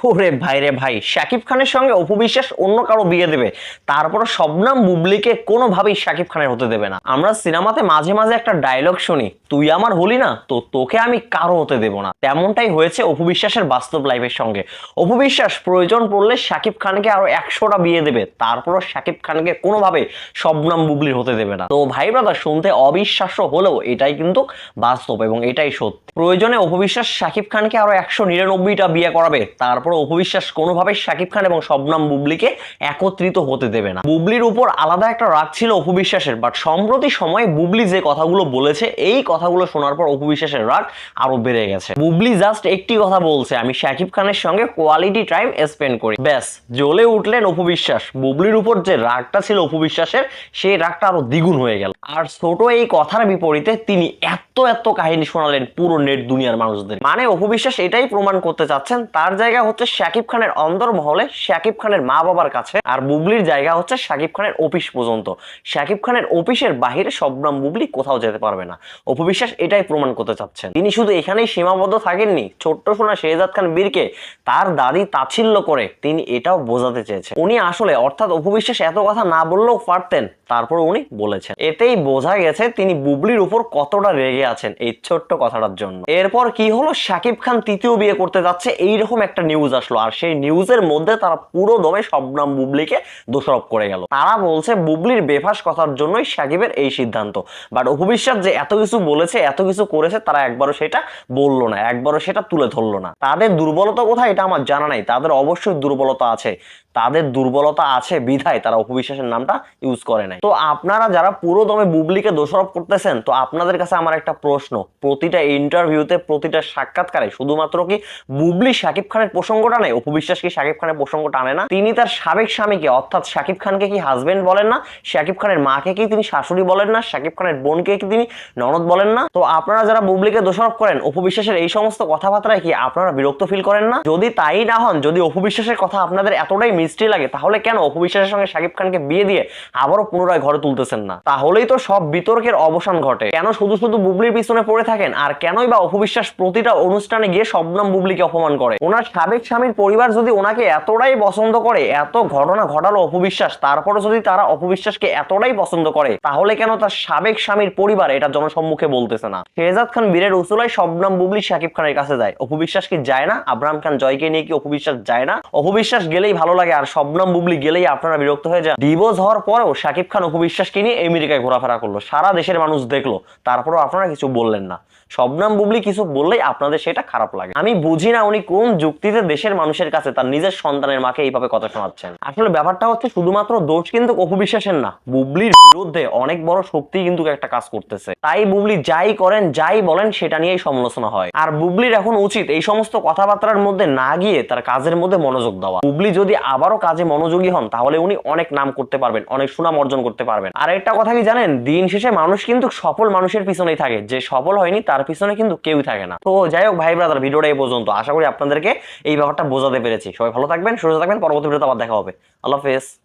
ওরে ভাই রে ভাই, শাকিব খানের সঙ্গে অপু বিশ্বাস অন্য কারো বিয়ে দেবে, তারপর শবনম বুবলিকে কোনোভাবেই শাকিব খানের হতে দেবে না। আমরা সিনেমাতে মাঝে মাঝে একটা ডায়লগ শুনি, তুই আমার হলি না তো তোকে আমি কারো হতে দেব না। তেমনটাই হয়েছে অপু বিশ্বাসের বাস্তব লাইফের সঙ্গে। অপু বিশ্বাস প্রয়োজন পড়লে শাকিব খানকে আরো 100টা বিয়ে দেবে, তারপরও শাকিব খানকে কোনোভাবে শবনম বুবলির হতে দেবে না। তো ভাই ব্রাদার, শুনতে অবিশ্বাস্য হলেও এটাই কিন্তু বাস্তব এবং এটাই সত্যি। প্রয়োজনে অপু বিশ্বাস শাকিব খানকে আরো 199টা বিয়ে করাবে, তারপর অপু বিশ্বাস কোনোভাবে শাকিব খান এবং শবনম বুবলিকে একত্রিত হতে দেবে না। বুবলির উপর আলাদা একটা রাগ ছিল অপু বিশ্বাসের, বাট সম্প্রতি সময়ে বুবলি যে কথাগুলো বলেছে, এই কথাগুলো শোনার পর অপু বিশ্বাসের রাগ আরো বেড়ে গেছে। বুবলি জাস্ট একটি কথা বলছে, আমি শাকিব খানের সঙ্গে কোয়ালিটি টাইম স্পেন্ড করি, ব্যাস জ্বলে উঠলেন অপু বিশ্বাস। বুবলির উপর যে রাগটা ছিল অপু বিশ্বাসের, সেই রাগটা আরো দ্বিগুণ হয়ে গেল। আর ছোট এই কথার বিপরীতে তিনি এত এত কাহিনী শোনালেন পুরো নেট দুনিয়ার মানুষদের। মানে অপু বিশ্বাস এটাই প্রমাণ করতে চাচ্ছেন তার জায়গা হচ্ছে শাকিব খানের অন্দরমহলে, শাকিব খানের মা বাবার কাছে, আর বুবলির জায়গা হচ্ছে শাকিব খানের অফিস পর্যন্ত। শাকিব খানের অফিসের বাহিরে শবনম বুবলি কোথাও যেতে পারবে না। অপু বিশ্বাস এটাই প্রমাণ করতে চাচ্ছেন। তিনি শুধু এখানেই সীমাবদ্ধ থাকেননি, ছোট্ট সোনা শেহজাদ খান বীরকে তার দাদি তাচ্ছিল্য করে তিনি এটাও বোঝাতে চেয়েছেন। উনি আসলে, অর্থাৎ অপু বিশ্বাস এত কথা না বললেও পারতেন, তারপর উনি বলেছেন। এতেই বোঝা গেছে তিনি বুবলির উপর কতটা রেগে আছেন এই ছোট্ট কথাটার জন্য। এরপর কি হলো, শাকিব খান তৃতীয় বিয়ে করতে যাচ্ছে এইরকম একটা নিউজ আসলো, আর সেই নিউজের মধ্যে তারা পুরো দমে শবনম বুবলিকে দোষারোপ করে গেল। তারা বলছে বুবলির বেফাস কথার জন্যই শাকিবের এই সিদ্ধান্ত। বাট অপু বিশ্বাস যে এত কিছু বলেছে, এত কিছু করেছে, তারা একবারও সেটা বললো না, একবারও সেটা তুলে ধরলো না। তাদের দুর্বলতা কোথায় এটা আমার জানা নাই, তাদের অবশ্যই দুর্বলতা আছে। তাদের দুর্বলতা আছে বিধায় তারা অপু বিশ্বাসের নামটা ইউজ করে নাই। তো আপনারা যারা পুরো দমে বুবলিকে দোষারোপ করতেছেন, তো আপনাদের কাছে আমার একটা প্রশ্ন, প্রতিটা ইন্টারভিউতে, প্রতিটা সাক্ষাৎকারে শুধুমাত্র কি বুবলি শাকিব খানের প্রসঙ্গটা নেই, অপু বিশ্বাস কি শাকিব খানের প্রসঙ্গটা আনে না? তিনি তার সাবেক স্বামীকে, অর্থাৎ শাকিব খানকে কি হাজবেন্ড বলেন না? শাকিব খানের মাকে কি তিনি শাশুড়ি বলেন না? শাকিব খানের বোনকে কি তিনি ননদ বলেন না? তো আপনারা যারা বুবলিকে দোষারোপ করেন, অপু বিশ্বাসের এই সমস্ত কথাবার্তায় কি আপনারা বিরক্ত ফিল করেন না? যদি তাই না হন, যদি অপু বিশ্বাসের কথা আপনাদের এতটাই মিষ্টি লাগে, তাহলে কেন অপু বিশ্বাসের সঙ্গে শাকিব খানকে বিয়ে দিয়ে আবারও পুনরায় ঘরে তুলতেছেন না? তাহলেই তো সব বিতর্কের অবসান ঘটে। কেন শুধু শুধু বুবলির পিছনে পড়ে থাকেন? আর কেনই বা অপু বিশ্বাস প্রতিটা অনুষ্ঠানে গিয়ে শবনম বুবলিকে অপমান করে? ওনার সাবেক স্বামীর পরিবার যদি ওনাকে এতটাই পছন্দ করে, এত ঘটনা ঘটালো অপু বিশ্বাস, তারপরে যদি তারা অপু বিশ্বাসকে এতটাই পছন্দ করে, তাহলে কেন তার সাবেক স্বামীর পরিবার এটা জনসম্মুখে বলতেছে না? শেহজাদ খান বীরের উসুলায় শবনম বুবলি শাকিব খানের কাছে যায়, অপু বিশ্বাস কি যায় না? আব্রাহাম খান জয়কে নিয়ে কি অপু বিশ্বাস যায় না? অপু বিশ্বাস গেলেই ভালো লাগে, আর শবনম বুবলি গেলেই আপনারা বিরক্ত হয়ে যান। ডিভোর্স হওয়ার পরেও শাকিব খান অপু বিশ্বাসকে নিয়ে আমেরিকায় ঘোরাফেরা করলো, সারা দেশের মানুষ দেখলো, তারপরেও আপনারা কিছু বললেন না। শবনম বুবলি কিছু বললেই আপনাদের সেটা খারাপ লাগে। আমি বুঝি না উনি কোন যুক্তিতে দেশের মানুষের কাছে তার নিজের সন্তানের মাকে এইভাবে কথা শোনাচ্ছেন। আসলে ব্যাপারটা হচ্ছে শুধুমাত্র দোষ কিন্তু অপু বিশ্বাসের না, বুবলির বিরুদ্ধে অনেক বড় শক্তি কিন্তু একটা কাজ করতেছে। তাই বুবলি যাই করেন, যাই বলেন, সেটা নিয়েই সমালোচনা হয়। আর বুবলির এখন উচিত এই সমস্ত কথাবার্তার মধ্যে না গিয়ে তার কাজের মধ্যে মনোযোগ দেওয়া। বুবলি যদি আবারও কাজে মনোযোগী হন, তাহলে উনি অনেক নাম করতে পারবেন, অনেক সুনাম অর্জন করতে পারবেন। আর একটা কথা কি জানেন, দিন শেষে মানুষ কিন্তু সফল মানুষের পিছনেই থাকে, যে সফল হয়নি তার পিছনে কিন্তু কেউই থাকে না। তো যাই হোক ভাই ব্রাদার, ভিডিওটা এই পর্যন্ত। আশা করি আপনাদেরকে এই ব্যাপারটা বোঝাতে পেরেছি। সবাই ভালো থাকবেন, সুস্থ থাকবেন, পরবর্তী ভিডিওতে আবার দেখা হবে। আল্লাহ হাফেজ।